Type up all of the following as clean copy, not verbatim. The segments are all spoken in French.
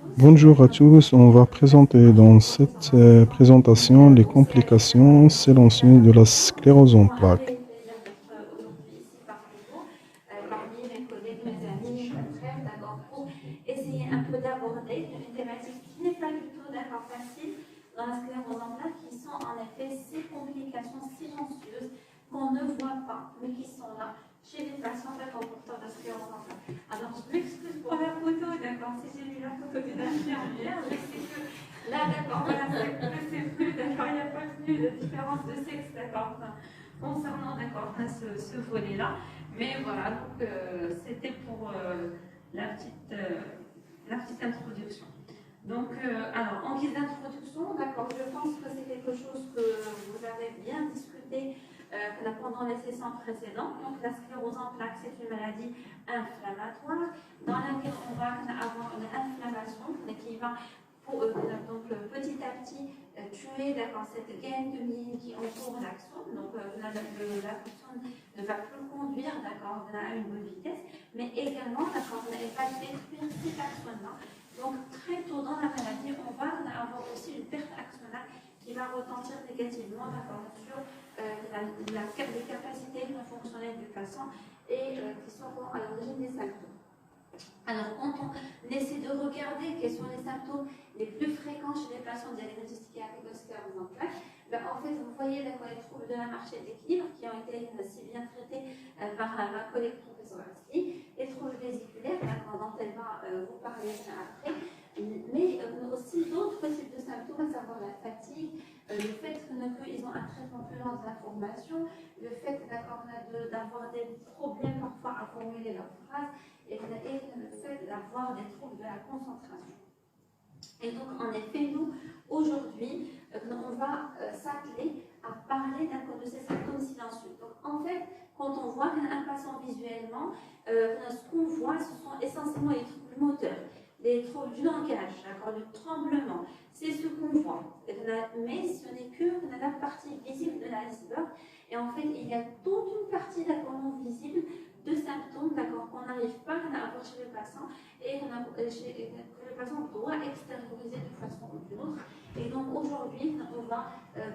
Bonjour à tous, on va présenter dans cette présentation les complications silencieuses de la sclérose en Un plaques. réel plaisir d'être aujourd'hui ici parmi vous, parmi mes collègues, mes amis, mes frères, d'accord, pour essayer un peu d'aborder une thématique qui n'est pas du tout d'accord facile dans la sclérose en plaques, qui sont en effet ces complications silencieuses qu'on ne voit pas, mais qui sont là chez les patients d'accord porteurs de sclérose en plaques. Alors je m'excuse pour la photo, d'accord, si j'ai mis la photo d'une infirmière, je sais que là, d'accord, voilà, c'est plus, d'accord, il n'y a pas plus de différence de sexe, d'accord, concernant d'accord, ce volet-là. Mais voilà, donc c'était pour la petite introduction. Donc, alors, en guise d'introduction, d'accord, je pense que c'est quelque chose que vous avez bien discuté pendant les sessions précédentes. Donc, la sclérose en plaques, c'est une maladie inflammatoire dans laquelle on va avoir une inflammation qui va donc, petit à petit tuer d'accord, cette gaine de myéline qui entoure l'axone. Donc, l'axone ne va plus conduire d'accord, à une bonne vitesse, mais également d'accord, elle va détruire cet axone-là. Donc, très tôt dans la maladie, on va avoir aussi une perte axonale qui va retentir négativement sur les capacités fonctionnelles du patient et qui seront à l'origine des symptômes. Alors, quand on essaie de regarder quels sont les symptômes les plus fréquents chez les patients diagnostiqués avec une sclérose en plaques, en fait, vous voyez les troubles de la marche et de l'équilibre qui ont été si bien traités par ma collègue professeur Asli, les troubles vésiculaires, dont elle va vous parler après, mais aussi d'autres types de symptômes, à savoir la fatigue, le fait qu'ils ont un traitement plus lent de l'information, le fait d'avoir des problèmes parfois à formuler leurs phrases, et le fait d'avoir des troubles de la concentration. Et donc, en effet, nous, aujourd'hui, on va s'atteler à parler de ces symptômes silencieux. Donc, en fait, quand on voit un patient visuellement, ce qu'on voit, ce sont essentiellement les troubles moteurs, les troubles du langage, le tremblement, c'est ce qu'on voit. Mais ce n'est que la partie visible de l'iceberg. Et en fait, il y a toute une partie non visible de symptômes qu'on n'arrive pas à avoir chez le patient et que le patient doit extérioriser d'une façon ou d'une autre. Et donc aujourd'hui, on va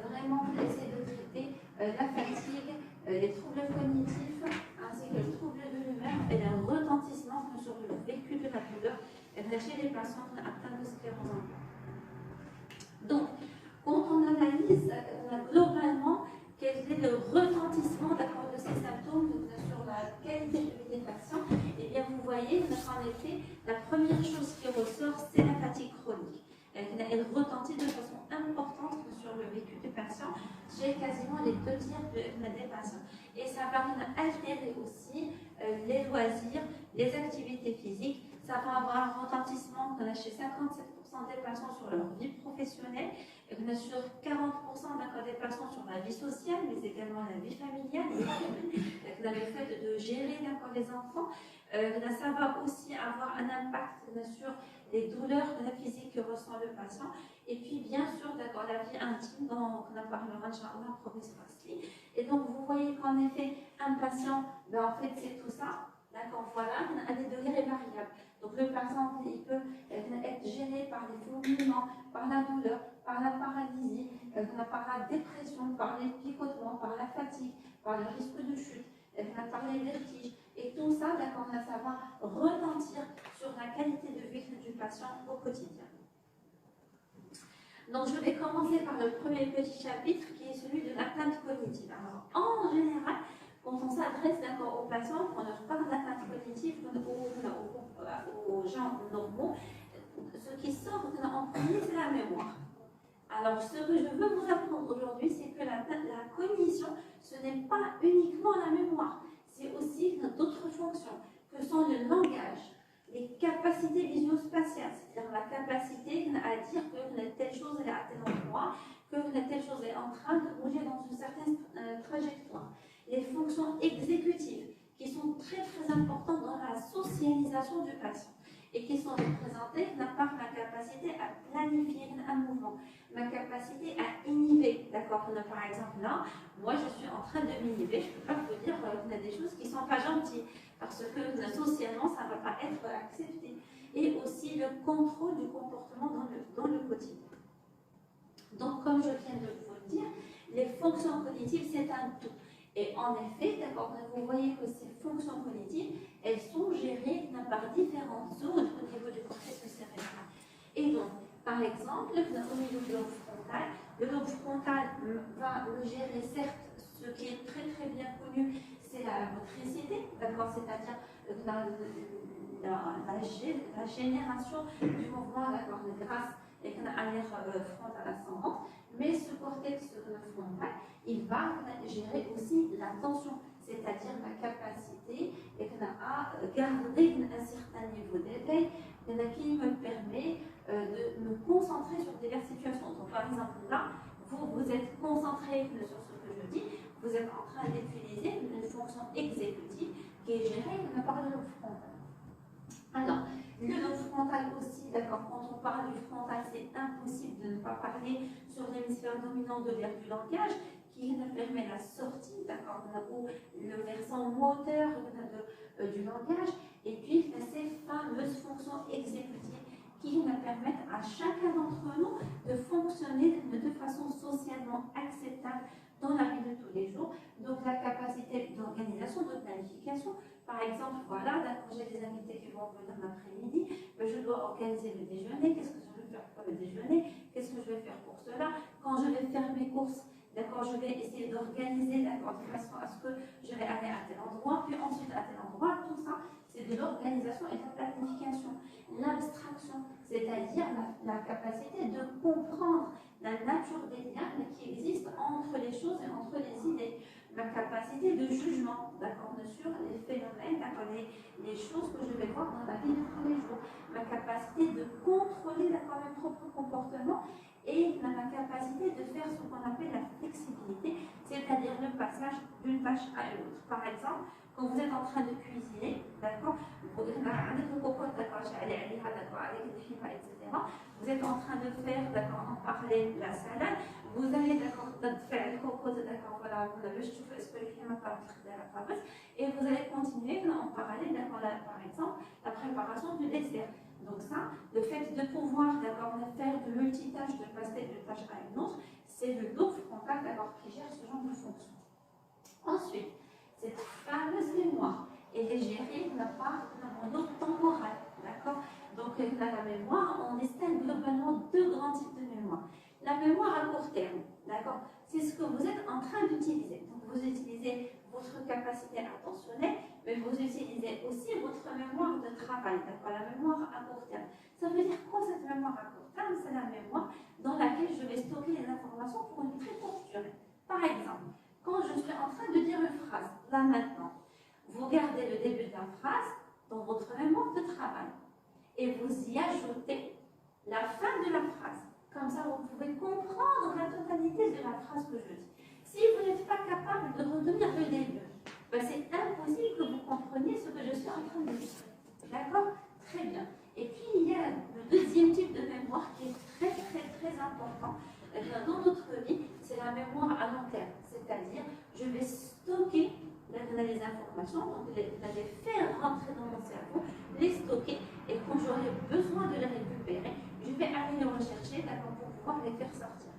vraiment essayer de traiter la fatigue, les troubles cognitifs, ainsi que les troubles de l'humeur et le retentissement sur le vécu de la douleur chez les patients atteints de sclérose en plaques. Donc, quand on analyse globalement quel est le retentissement de ces symptômes sur la qualité de vie des patients, eh bien vous voyez en effet, la première chose qui ressort, c'est la fatigue chronique. Elle retentit de façon importante sur le vécu du patient chez quasiment les 2 tiers des patients. Et ça va altérer aussi les loisirs, les activités physiques. Ça va avoir un retentissement chez 57% des patients sur leur vie professionnelle, sur 40% des patients sur la vie sociale, mais également la vie familiale, le fait de gérer les enfants. Ça va aussi avoir un impact sur les douleurs physiques que ressent le patient. Et puis, bien sûr, la vie intime, dont on en parlera, Inch'Allah, professeur Asli. Et donc, vous voyez qu'en effet, un patient, en fait, c'est tout ça. D'accord, voilà, à des degrés variables. Donc, le patient, il peut être gêné par les fourmillements, par la douleur, par la paralysie, par la dépression, par les picotements, par la fatigue, par le risque de chute, par les vertiges. Et tout ça, ça va retentir sur la qualité de vie du patient au quotidien. Donc, je vais commencer par le premier petit chapitre qui est celui de l'atteinte cognitive. Alors, en général, quand on s'adresse aux patients, qu'on leur parle d'atteinte cognitive aux gens normaux, ce qui sort en premier, c'est la mémoire. Alors, ce que je veux vous apprendre aujourd'hui, c'est que la cognition, ce n'est pas uniquement la mémoire, c'est aussi d'autres fonctions, que sont le langage, les capacités visuospatiales, c'est-à-dire la capacité à dire que telle chose est à tel endroit, que telle chose est en train de bouger dans une certaine trajectoire. Les fonctions exécutives, qui sont très très importantes dans la socialisation du patient et qui sont représentées par ma capacité à planifier un mouvement, ma capacité à inhiber. D'accord, par exemple, là, moi je suis en train de m'inhiber, je ne peux pas vous dire qu'il y a des choses qui ne sont pas gentilles, parce que socialement, ça ne va pas être accepté. Et aussi aussi le contrôle du comportement dans le quotidien. Donc, comme je viens de vous le dire, les fonctions cognitives, c'est un tout. Et en effet, d'accord, vous voyez que ces fonctions cognitives, elles sont gérées par différentes zones au niveau du cortex cérébral. Et donc, par exemple, au niveau du lobe frontal, le lobe frontal va le gérer, certes, ce qui est très très bien connu, c'est la motricité, d'accord, c'est-à-dire la génération du mouvement, d'accord, grâce à l'air frontal ascendant, mais ce cortex frontal, il va gérer aussi l'attention, c'est-à-dire la capacité à garder un certain niveau d'éveil qui me permet de me concentrer sur diverses situations. Donc, par exemple, là, vous êtes concentré sur ce que je dis, vous êtes en train d'utiliser une fonction exécutive qui est gérée par le lobe frontal. Alors, le lobe frontal aussi, d'accord, quand on parle du frontal, c'est impossible de ne pas parler sur l'hémisphère dominant de l'aire du langage, qui permet la sortie, d'accord, ou le versant moteur du langage, et puis ces fameuses fonctions exécutives qui permettent à chacun d'entre nous de fonctionner de façon socialement acceptable dans la vie de tous les jours. Donc la capacité d'organisation, de planification. Par exemple, voilà, d'accord, j'ai des invités qui vont venir l'après-midi, mais je dois organiser le déjeuner. Qu'est-ce que je vais faire pour le déjeuner? Qu'est-ce que je vais faire pour cela? Quand je vais faire mes courses, d'accord, je vais essayer d'organiser, d'accord, de façon à ce que je vais aller à tel endroit, puis ensuite à tel endroit. Tout ça, c'est de l'organisation et de la planification. L'abstraction, c'est-à-dire la capacité de comprendre la nature des liens qui existent entre les choses et entre les idées. Ma capacité de jugement, d'accord, sur les phénomènes, d'accord, les choses que je vais voir dans la vie de tous les jours. Ma capacité de contrôler, d'accord, mes propres comportements et ma capacité de faire ce qu'on appelle la flexibilité, c'est-à-dire le passage d'une tâche à une autre. Par exemple, quand vous êtes en train de cuisiner, d'accord, vous êtes en train de faire, d'accord, en parler la salade, vous allez, d'accord, faire le coco, d'accord, voilà, vous avez et vous allez continuer en parallèle, d'accord, par exemple, la préparation du dessert. Donc ça, le fait de pouvoir, d'accord, faire de multitâches, de passer d'une tâche à une autre, c'est le lobe frontal, d'accord, qui gère ce genre de fonction. Ensuite, cette fameuse mémoire, elle est gérée par un lobe temporal, d'accord. Donc la mémoire, on distingue globalement deux grands types de mémoire. La mémoire à court terme, d'accord, c'est ce que vous êtes en train d'utiliser. Donc vous utilisez votre capacité attentionnelle, mais vous utilisez aussi votre mémoire de travail, d'accord, la mémoire à court terme. Ça veut dire quoi cette mémoire à court terme? C'est la mémoire dans laquelle je vais stocker les informations pour une très courte durée. Par exemple, quand je suis en train de dire une phrase, là maintenant, vous gardez le début de la phrase dans votre mémoire de travail et vous y ajoutez la fin de la phrase. Comme ça, vous pouvez comprendre la totalité de la phrase que je dis. Si vous n'êtes pas capable de retenir le début, ben c'est impossible que vous compreniez ce que je suis en train de dire. D'accord? Très bien. Et puis, il y a le deuxième type de mémoire qui est très, très, très important dans notre vie, c'est la mémoire à long terme. C'est-à-dire, je vais stocker les informations, donc les faire rentrer dans mon cerveau, les stocker, et quand j'aurai besoin de les récupérer, je vais aller les rechercher, d'accord, pour pouvoir les faire sortir.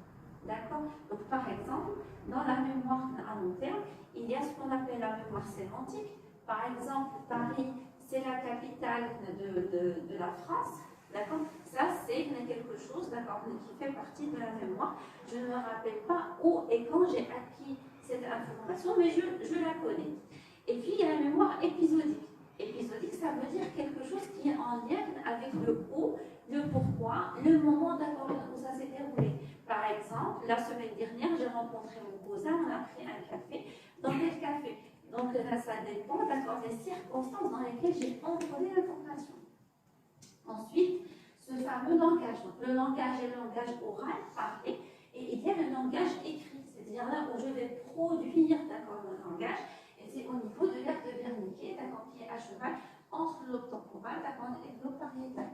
D'accord? Donc, par exemple, dans la mémoire à long terme, il y a ce qu'on appelle la mémoire sémantique. Par exemple, Paris, c'est la capitale de la France. D'accord? Ça, c'est quelque chose, d'accord, qui fait partie de la mémoire. Je ne me rappelle pas où et quand j'ai acquis cette information, mais je la connais. Et puis, il y a la mémoire épisodique. Épisodique, ça veut dire quelque chose qui est en lien avec le où, le pourquoi, le moment d'accord où ça s'est déroulé. Par exemple, la semaine dernière, j'ai rencontré mon cousin, on a pris un café. Dans quel café? Donc là, ça dépend, d'accord, des circonstances dans lesquelles j'ai entendu l'information. Ensuite, ce fameux langage. Donc, le langage est le langage oral, parlé, et il y a le langage écrit, c'est-à-dire là où je vais produire, d'accord, le langage, et c'est au niveau de l'aire de Wernicke, d'accord, qui est à cheval entre le lobe temporal, d'accord, et le lobe pariétal.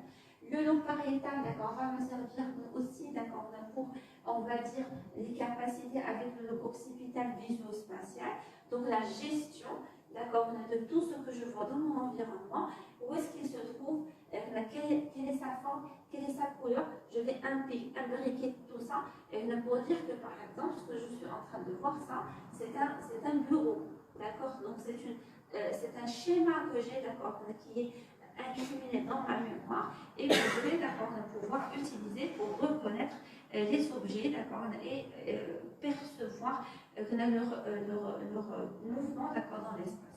Le lobe pariétal, d'accord, va me servir aussi, d'accord, pour, on va dire, les capacités avec le lobe occipital visuospatial, donc la gestion, d'accord, de tout ce que je vois dans mon environnement, où est-ce qu'il se trouve, quelle est sa forme, quelle est sa couleur. Je vais imbriquer tout ça pour dire que, par exemple, ce que je suis en train de voir, ça, c'est un bureau. D'accord? Donc, c'est un schéma que j'ai, d'accord, qui est incriminé dans ma mémoire et que je vais, d'accord, pouvoir utiliser pour reconnaître les objets, d'accord, et percevoir leur mouvement, d'accord, dans l'espace.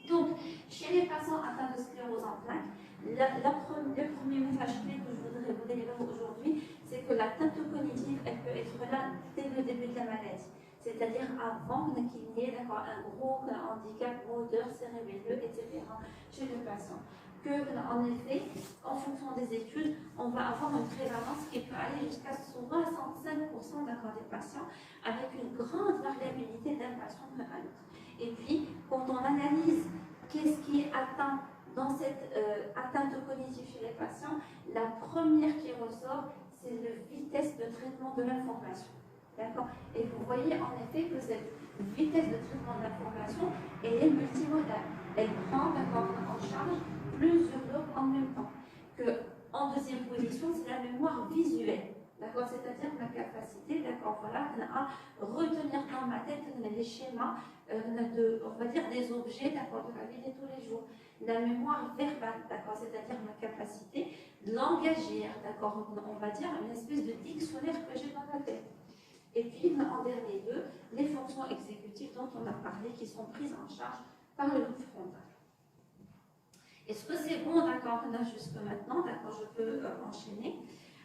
Donc, chez les patients atteints de sclérose en plaques, le premier message clé que je voudrais vous délivrer aujourd'hui, c'est que l'atteinte cognitive, elle peut être là dès le début de la maladie. C'est-à-dire avant qu'il y ait un gros handicap moteur, cérébelleux, etc. chez le patient. Que, en effet, en fonction des études, on va avoir une prévalence qui peut aller jusqu'à 65% des patients, avec une grande variabilité d'un patient à l'autre. Et puis, quand on analyse qu'est-ce qui est atteint dans cette atteinte cognitive chez les patients, la première qui ressort, c'est la vitesse de traitement de l'information. D'accord? Et vous voyez en effet que cette vitesse de traitement de l'information, elle est multimodale. Elle prend en charge plusieurs lobes en même temps. En deuxième position, c'est la mémoire visuelle. D'accord? C'est-à-dire ma capacité, d'accord, voilà, à retenir dans ma tête les schémas, on va dire des objets, d'accord, de la vie de tous les jours. La mémoire verbale, d'accord, c'est-à-dire ma capacité de langagière, d'accord, on va dire une espèce de dictionnaire que j'ai dans la tête. Et puis, en dernier lieu, les fonctions exécutives dont on a parlé, qui sont prises en charge par le lobe frontal. Est-ce que c'est bon, d'accord, jusque maintenant, d'accord, je peux enchaîner.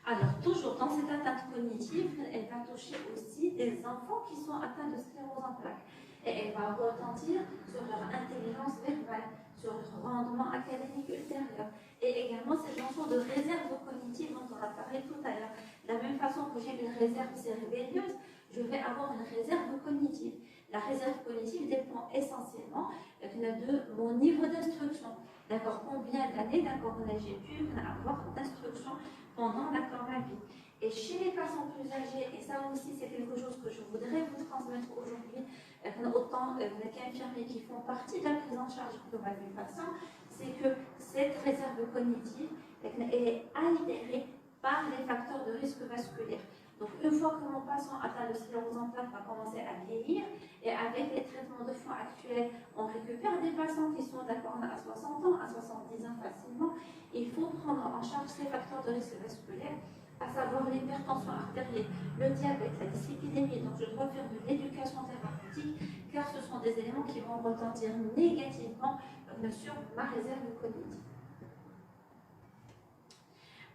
Alors, toujours dans cette atteinte cognitive, elle va toucher aussi des enfants qui sont atteints de sclérose en plaques. Et elle va retentir sur leur intelligence verbale, sur leur rendement académique ultérieur. Et également cette notion de réserve cognitive dont on a parlé tout à l'heure. De la même façon que j'ai une réserve cérébelleuse, je vais avoir une réserve cognitive. La réserve cognitive dépend essentiellement de mon niveau d'instruction. D'accord, combien d'années, d'accord, j'ai pu avoir d'instruction pendant ma vie. Et chez les patients plus âgés, et ça aussi c'est quelque chose que je voudrais vous transmettre aujourd'hui, autant qu'infirmiers qui font partie de la prise en charge globale du patient, c'est que cette réserve cognitive est altérée par les facteurs de risque vasculaire. Donc une fois que mon patient atteint de sclérose en plaques va commencer à vieillir, et avec les traitements de foie actuels, on récupère des patients qui sont d'accord à 60 ans, à 70 ans facilement. Il faut prendre en charge ces facteurs de risque vasculaire, à savoir l'hypertension artérielle, le diabète, la dyslipidémie. Donc je dois faire de l'éducation thérapeutique, car ce sont des éléments qui vont retentir négativement sur ma réserve cognitive.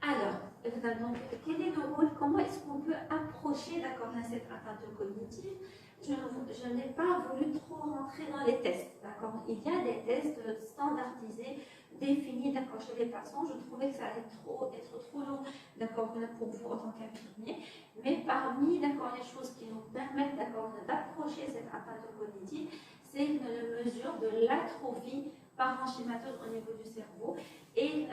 Alors, donc, quel est le rôle, comment est-ce qu'on peut approcher cette atteinte cognitive? Je n'ai pas voulu trop rentrer dans les tests, d'accord? Il y a des tests standardisés, définis, d'accord, chez les patients. Je trouvais que ça allait être trop long, d'accord, pour vous en tant qu'infirmier. Mais parmi, d'accord, les choses qui nous permettent, d'accord, d'approcher cette atteinte cognitive, c'est une mesure de l'atrophie parenchymateuse au niveau du cerveau et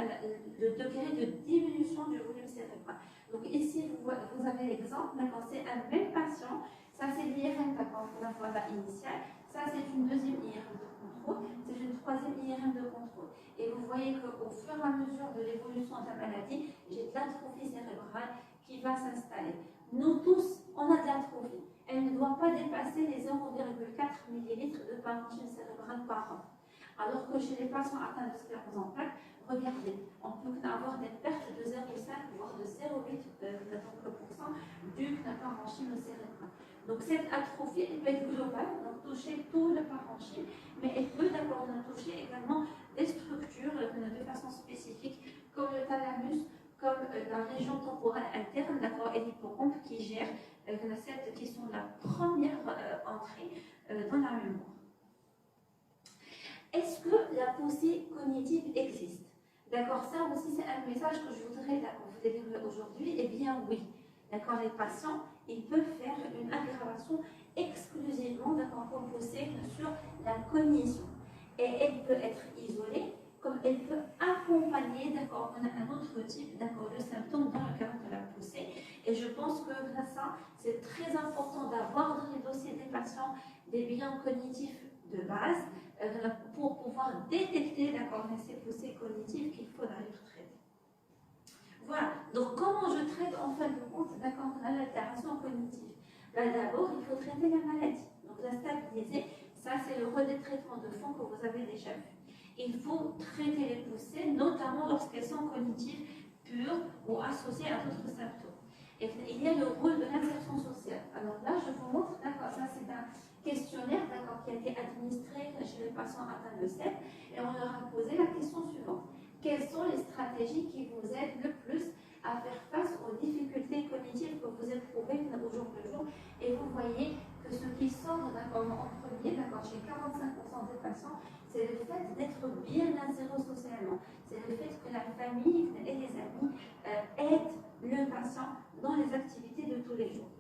le degré de diminution du volume cérébral. Donc ici, vous avez l'exemple, c'est un même patient, ça c'est l'IRM, d'accord, pour la voie initiale, ça c'est une deuxième IRM de contrôle, c'est une troisième IRM de contrôle. Et vous voyez qu'au fur et à mesure de l'évolution de la maladie, j'ai de l'atrophie cérébrale qui va s'installer. Nous tous, on a de l'atrophie. Elle ne doit pas dépasser les 0,4 ml de parenchyme cérébrale par an. Alors que chez les patients atteints de sclérose en plaques, regardez, on peut avoir des pertes de 0,5 voire de 0,8% du parenchyme cérébral. Donc cette atrophie, elle peut être globale, donc toucher tout le parenchyme, mais elle peut d'abord toucher également des structures de façon spécifique, comme le thalamus, comme la région temporale interne, et l'hippocampe qui gère celles qui sont la première entrée dans la mémoire. Est-ce que la pensée cognitive existe? D'accord, ça aussi c'est un message que je voudrais vous délivrer aujourd'hui. Eh bien oui, d'accord, les patients, ils peuvent faire une aggravation exclusivement composée sur la cognition. Et elle peut être isolée, comme elle peut accompagner un autre type de symptômes dans le cadre de la poussée. Et je pense que ça, c'est très important d'avoir dans les dossiers des patients des bilans cognitifs de base pour pouvoir détecter ces poussées cognitives qu'il faut d'ailleurs traiter. Voilà, donc comment je traite en fin de compte l'altération cognitive? D'abord, il faut traiter la maladie, donc la stabiliser. Ça, c'est le relais de traitement de fond que vous avez déjà vu. Il faut traiter les poussées, notamment lorsqu'elles sont cognitives pures ou associées à d'autres symptômes. Et il y a le rôle de l'insertion sociale. Alors là, je vous montre, d'accord, ça c'est un questionnaire, d'accord, qui a été administré chez les patients atteints de CEP, et on leur a posé la question suivante. Quelles sont les stratégies qui vous aident le plus à faire face aux difficultés cognitives que vous éprouvez au jour le jour? Et vous voyez que ce qui sort en premier, chez 45% des patients, c'est le fait d'être bien inséré socialement. C'est le fait que la famille et les amis aident le patient dans les activités de tous les jours.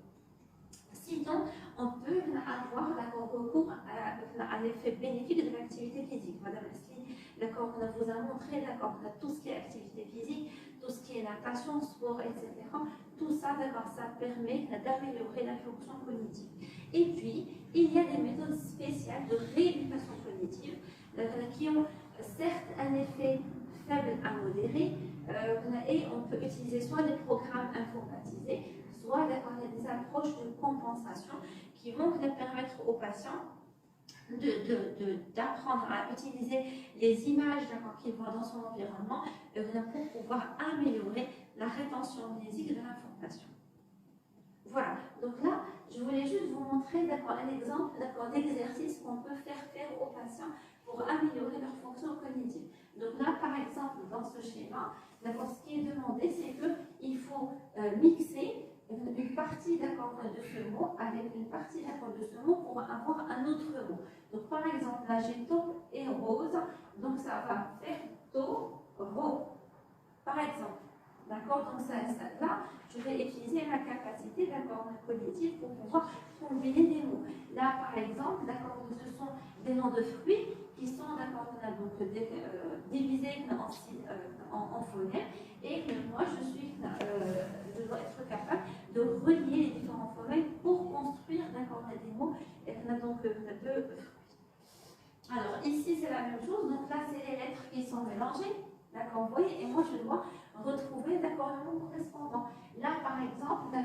Sinon, on peut avoir recours à l'effet bénéfique de l'activité physique. Madame Leslie, on vous a montré tout ce qui est activité physique, tout ce qui est natation, sport, etc. Tout ça, ça permet d'améliorer la fonction cognitive. Et puis, il y a des méthodes spéciales de rééducation cognitive qui ont certes un effet faible à modéré, et on peut utiliser soit des programmes informatisés, soit des approches de compensation qui vont permettre aux patients d'apprendre à utiliser les images qu'ils voient dans son environnement pour pouvoir améliorer la rétention mnésique de l'information. Voilà, donc là, je voulais juste vous montrer un exemple d'exercice qu'on peut faire aux patients pour améliorer leur fonction cognitive. Donc là, par exemple, dans ce schéma, ce qui est demandé, c'est qu'il faut mixer une partie de ce mot avec une partie de ce mot pour avoir un autre mot. Donc par exemple, là j'ai taupe et rose, donc ça va faire taureau, par exemple. D'accord? Donc là, je vais utiliser ma capacité cognitive pour pouvoir combiner des mots. Là, par exemple, ce sont des noms de fruits qui sont divisés en phonèmes, et que moi, je dois être capable de relier les différents phonèmes pour construire des mots de fruits. Alors ici, c'est la même chose. Donc là, c'est les lettres qui sont mélangées. D'accord, vous voyez, et moi je dois retrouver le nom correspondant. Là, par exemple,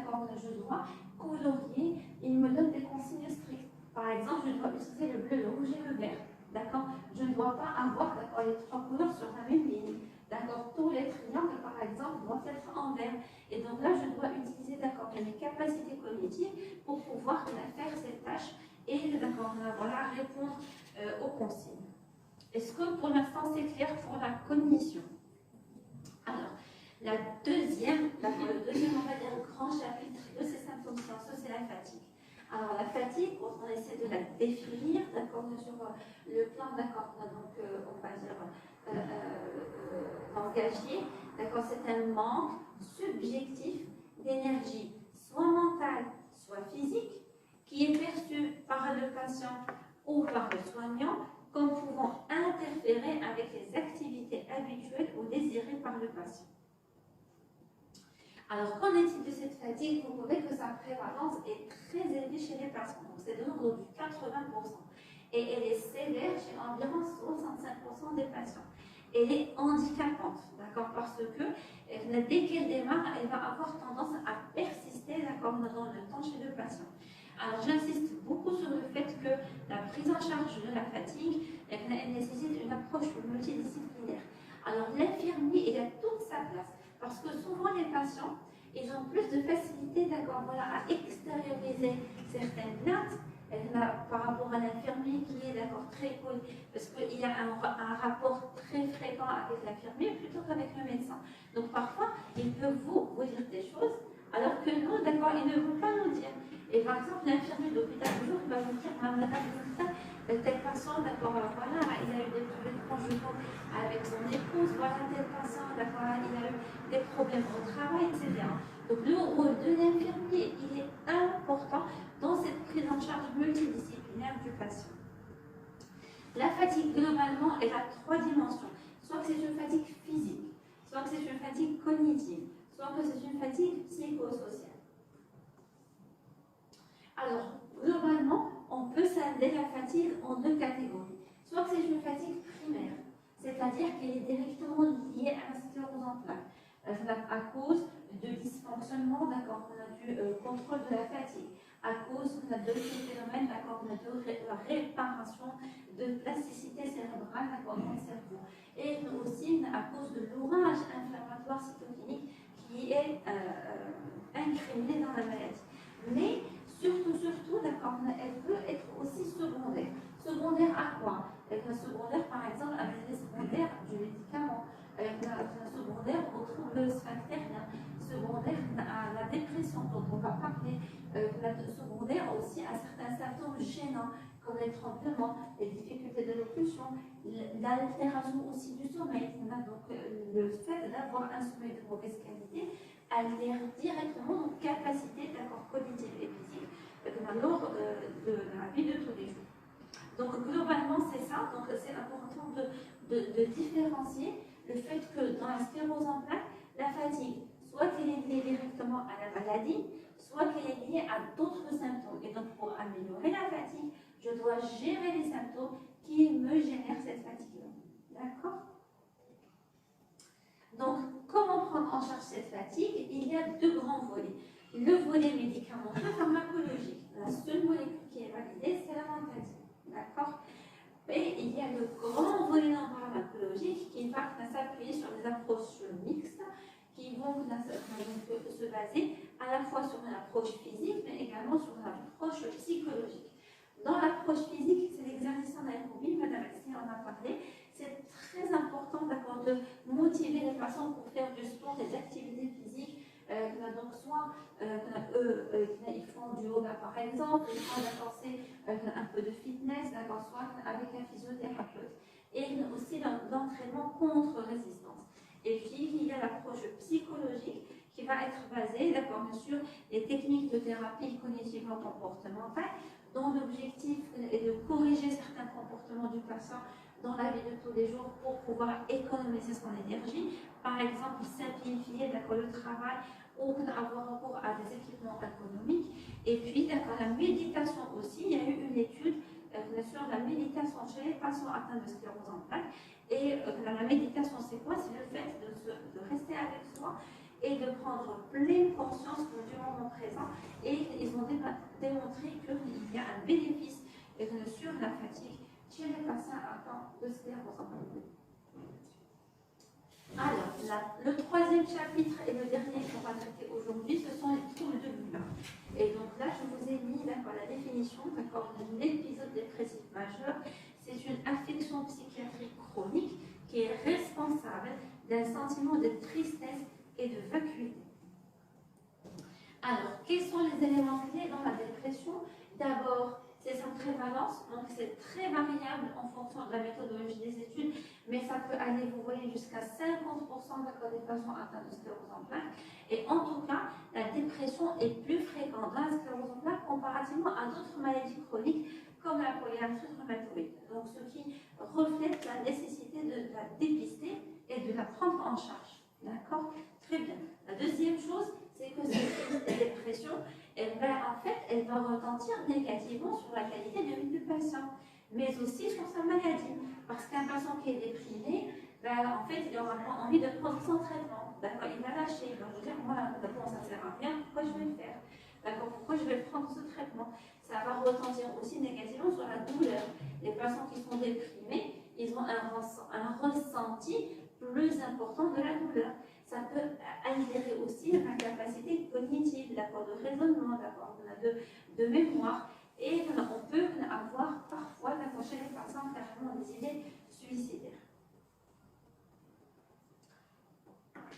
je dois colorier, il me donne des consignes strictes. Par exemple, je dois utiliser le bleu, le rouge et le vert. D'accord, je ne dois pas avoir les trois couleurs sur la même ligne. D'accord, tous les triangles, par exemple, doivent être en vert. Et donc là, je dois utiliser mes capacités cognitives pour pouvoir faire cette tâche et répondre aux consignes. Est-ce que pour l'instant c'est clair pour la cognition? Alors, le deuxième, on va dire, grand chapitre de ces symptômes scientieux, c'est la fatigue. Alors, la fatigue, quand on essaie de la définir, sur le plan, on va dire, langagier, c'est un manque subjectif d'énergie, soit mentale, soit physique, qui est perçu par le patient ou par le soignant comme pouvant interférer avec les activités habituelles ou désirées par le patient. Alors, qu'en est-il de cette fatigue? Vous voyez que sa prévalence est très élevée chez les patients, donc c'est de l'ordre du 80%. Et elle est sévère chez environ 65% des patients. Elle est handicapante, parce que dès qu'elle démarre, elle va avoir tendance à persister dans le temps chez le patient. Alors j'insiste beaucoup sur le fait que la prise en charge de la fatigue, elle nécessite une approche multidisciplinaire. Alors l'infirmier, il a toute sa place, parce que souvent les patients, ils ont plus de facilité à extérioriser certaines plaintes par rapport à l'infirmier qui est très connu, parce qu'il y a un rapport très fréquent avec l'infirmier plutôt qu'avec le médecin. Donc parfois, il peut vous dire des choses, alors que nous, il ne veut pas nous dire. Et par exemple, l'infirmier d'hôpital du jour, il va vous dire, madame l'hôpital, tel patient, il a eu des problèmes conjugaux avec son épouse, tel patient, il a eu des problèmes au travail, etc. Donc le rôle de l'infirmier, il est important dans cette prise en charge multidisciplinaire du patient. La fatigue, globalement, elle a trois dimensions. Soit que c'est une fatigue physique, soit que c'est une fatigue cognitive, soit que c'est une fatigue psychosociale. Alors, globalement, on peut scinder la fatigue en deux catégories. Soit que c'est une fatigue primaire, c'est-à-dire qu'elle est directement liée à la sclérose en plaques, à cause de dysfonctionnement, d'accord, on a du contrôle de la fatigue, à cause de ce phénomène, d'accord, de la réparation de plasticité cérébrale, d'accord, dans le cerveau, et aussi à cause de l'orage inflammatoire cytokinique qui est incriminé dans la maladie. Mais surtout, d'accord, elle peut être aussi secondaire. Secondaire à quoi? Secondaire, par exemple, à l'effet secondaire du médicament, secondaire aux troubles sphinctériens, secondaire à la dépression dont on va parler, secondaire aussi à certains symptômes gênants comme les tremblements, les difficultés de locution, l'altération aussi du sommeil. Donc, le fait d'avoir un sommeil de mauvaise qualité altère directement nos capacités d'accord cognitives et physiques lors de la vie de tous les jours. Donc globalement c'est ça, donc c'est important de différencier le fait que dans la sclérose en plaques, la fatigue, soit qu'elle est liée directement à la maladie, soit qu'elle est liée à d'autres symptômes. Et donc pour améliorer la fatigue, je dois gérer les symptômes qui me génèrent cette fatigue-là. D'accord? Donc, comment prendre en charge cette fatigue? Il y a deux grands volets. Le volet médicamenteux pharmacologique. La seule molécule qui est validée, c'est la vantadine. D'accord? Et il y a le grand volet non pharmacologique qui va s'appuyer sur des approches mixtes qui vont se baser à la fois sur une approche physique, mais également sur une approche psychologique. Dans l'approche physique, c'est l'exercice en aérobie, Madame Alexis en a parlé. C'est très important d'accord, de motiver les patients pour faire du sport, des activités physiques. Donc soit ils font du yoga par exemple, ils font un peu de fitness, soit avec un physiothérapeute. Et aussi l'entraînement contre-résistance. Et puis il y a l'approche psychologique qui va être basée, bien sûr, les techniques de thérapie cognitivo-comportementale, dont l'objectif est de corriger certains comportements du patient dans la vie de tous les jours pour pouvoir économiser son énergie. Par exemple, simplifier le travail ou avoir recours à des équipements ergonomiques. Et puis, la méditation aussi, il y a eu une étude sur la méditation chez les patients atteints de sclérose en plaques. Et la méditation, c'est quoi? C'est le fait de rester avec soi et de prendre pleine conscience du moment présent. Et ils ont démontré qu'il y a un bénéfice sur la fatigue chez les patients atteints de sclérose en plaques. Alors, le troisième chapitre et le dernier qu'on va traiter aujourd'hui, ce sont les troubles de l'humeur. Et donc là, je vous ai mis la définition de l'épisode dépressif majeur. C'est une affection psychiatrique chronique qui est responsable d'un sentiment de tristesse et de vacuité. Alors, quels sont les éléments clés dans la dépression? D'abord, c'est sa prévalence, donc c'est très variable en fonction de la méthodologie des études, mais ça peut aller, vous voyez, jusqu'à 50% des patients atteints de sclérose en plaques. Et en tout cas, la dépression est plus fréquente dans la sclérose en plaques comparativement à d'autres maladies chroniques comme la polyarthrite rhumatoïde. Donc, ce qui reflète la nécessité de la dépister et de la prendre en charge. D'accord? Très bien. La deuxième chose, c'est que cette dépression, elle va retentir négativement sur la qualité de vie du patient, mais aussi sur sa maladie. Parce qu'un patient qui est déprimé, en fait, il n'aura pas envie de prendre son traitement. D'accord, il va lâcher, il va vous dire, moi, d'abord, ça ne sert à rien, pourquoi je vais le faire? D'accord, pourquoi je vais prendre ce traitement? Ça va retentir aussi négativement sur la douleur. Les patients qui sont déprimés, ils ont un ressenti plus important de la douleur. Ça peut altérer aussi la capacité cognitive, d'accord, de raisonnement, d'accord, de mémoire. Et on peut avoir parfois, chez les patients, carrément des idées suicidaires.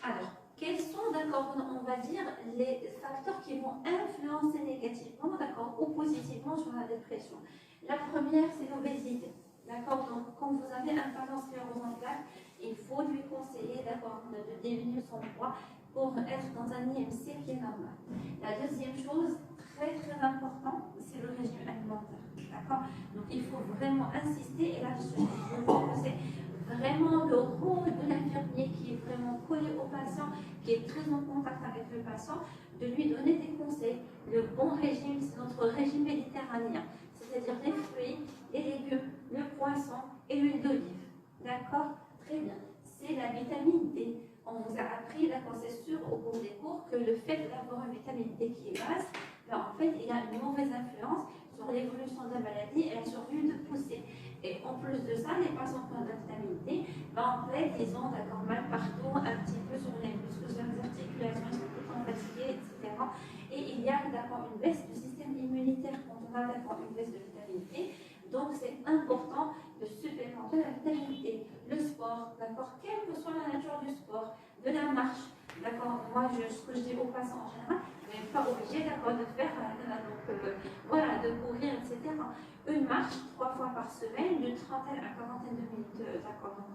Alors, quels sont, d'accord, on va dire, les facteurs qui vont influencer négativement, d'accord, ou positivement sur la dépression? La première, c'est l'obésité. D'accord, donc quand vous avez un patient sclérose en plaques, il faut lui conseiller de diminuer son poids pour être dans un IMC qui est normal. La deuxième chose, très très important, c'est le régime alimentaire. D'accord, donc il faut vraiment insister, et là je pense que c'est vraiment le rôle de l'infirmier qui est vraiment collé au patient, qui est très en contact avec le patient, de lui donner des conseils. Le bon régime, c'est notre régime méditerranéen. c'est-à-dire les fruits, les légumes, le poisson et l'huile d'olive. D'accord? Très bien. C'est la vitamine D. On vous a appris, d'accord, c'est sûr, au cours des cours, que le fait d'avoir une vitamine D qui est basse, ben, en fait, il y a une mauvaise influence sur l'évolution de la maladie et la survie de poussée. Et en plus de ça, les patients qui ont de la vitamine D, ben, en fait, ils ont d'accord mal partout, un petit peu sur les muscles, sur les articulations, ils sont tout le temps fatigués, etc. Et il y a d'accord une baisse du système immunitaire quand on a d'accord une baisse de vitamine D. Donc c'est important de supplémenter la vitamine D. Le sport, d'accord, quelle que soit la nature du sport, de la marche, d'accord, moi ce que je dis aux patients en général, vous n'êtes pas obligé d'accord de faire, voilà, de courir, etc. Une marche 3 fois par semaine, d'une trentaine à quarantaine de minutes, d'accord, donc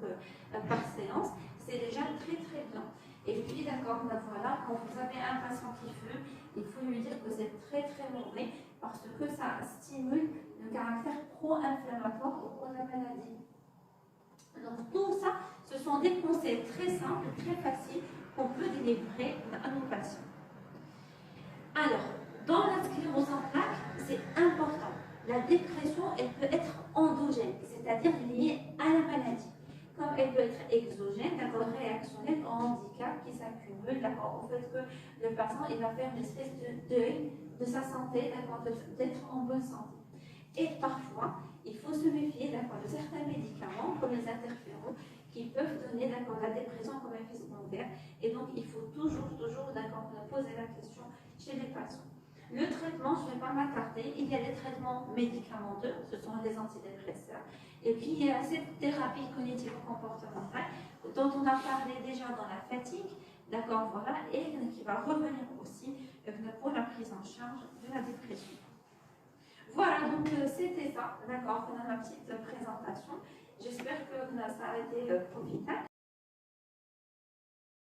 par séance, c'est déjà très très bien. Et puis d'accord, voilà, quand vous avez un patient qui fume, il faut lui dire que c'est très très mauvais parce que ça stimule le caractère pro-inflammatoire au cours de la maladie. Donc tout ça, ce sont des conseils très simples, très faciles qu'on peut délivrer à nos patients. Alors, dans la sclérose en plaques, c'est important. La dépression, elle peut être endogène, c'est-à-dire liée à la maladie. Comme elle peut être exogène, d'accord, réactionnelle au handicap qui s'accumule, d'accord, au fait que le patient il va faire une espèce de deuil de sa santé, d'accord, d'être en bonne santé. Et parfois, il faut se méfier, d'accord, de certains médicaments, comme les interférons, qui peuvent donner, d'accord, la dépression comme effet secondaire. Et donc, il faut toujours, d'accord, poser la question chez les patients. Le traitement, je ne vais pas m'attarder, il y a des traitements médicamenteux, ce sont les antidépresseurs, et puis il y a cette thérapie cognitivo-comportementale dont on a parlé déjà dans la fatigue, d'accord, voilà, et qui va revenir aussi pour la prise en charge de la dépression. Voilà, donc c'était ça, d'accord, pour ma petite présentation. J'espère que ça a été profitable.